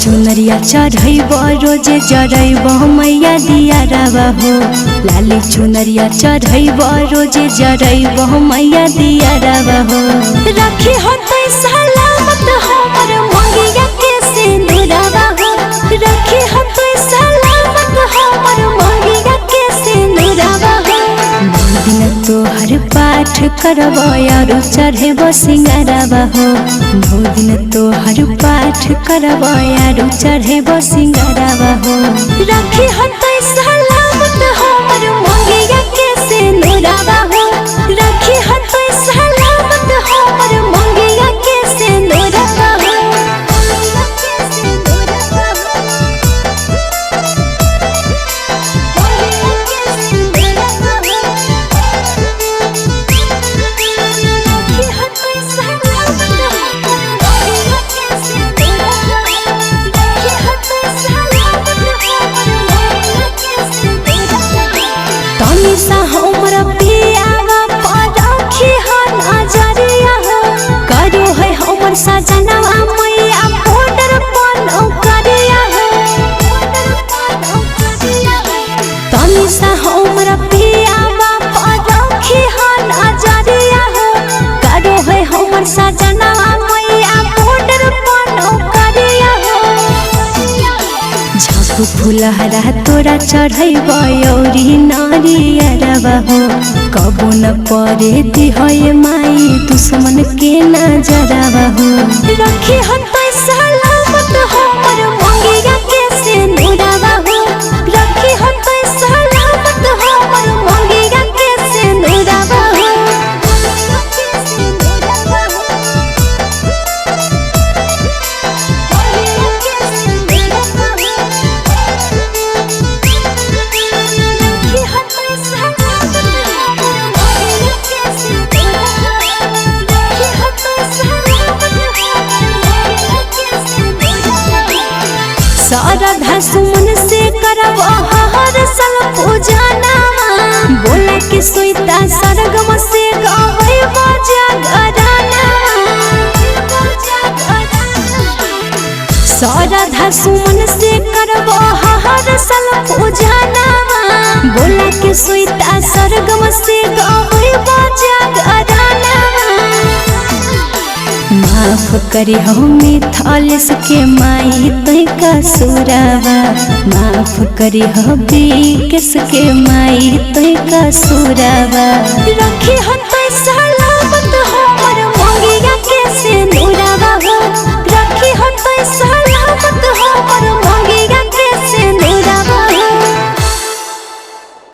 चुनरिया चढ़ैब रोजे जरैब मैया दिया रवा हो। लाली चुनरिया चढ़ैब रोजे जरैब मैया दिया रवा हो। रखी होते सलामत हमर मंगिया के सिंदूरवा हो। रखी होते सलामत हमर मंगिया के सिंदूरवा हो। दिन तोहर पाठ करब और चढ़ेब सिंगारवा हो। दिन तोहर पाठ करब और चढ़ेब सिंगारवा हो। रखी होते सलामत हमर मंगिया के सिंदूरवा हो। रखी होते सलामत हमर मंगिया के सिंदूरवा हो। तनिसा हमर पियावा पर रखिहा नजरिया हो। करो है हमर सजनवा मैया बॉर्डर पर नौकरिया हो। तनिसा हमर पियावा पर रखिहा नजरिया हो। करो है हमर सजनवा मैया बॉर्डर पर नौकरिया हो। झापू फुलहरा तोरा चढ़ैब औरी नारियरवा हो। कबो न परे दिहए माई दुश्मन के नजरवा हो। रखी होते सलामत हमर मंगिया के सिंदूरवा हो। रखी होते सलामत हमर मंगिया के सिंदूरवा हो। श्रद्धा सुमन से करब हर साल पूजना। बोला के सोईता सरगम से गावे जागराना। श्रद्धा सुमन से करब हर साल पूजना। बोला के सोईता सरगम से गावे जागराना। माफ करी हो मिथालिस के माई तै कसूरवा। माफ करी हो बिकेश के माई तै कसूरवा। रखी हो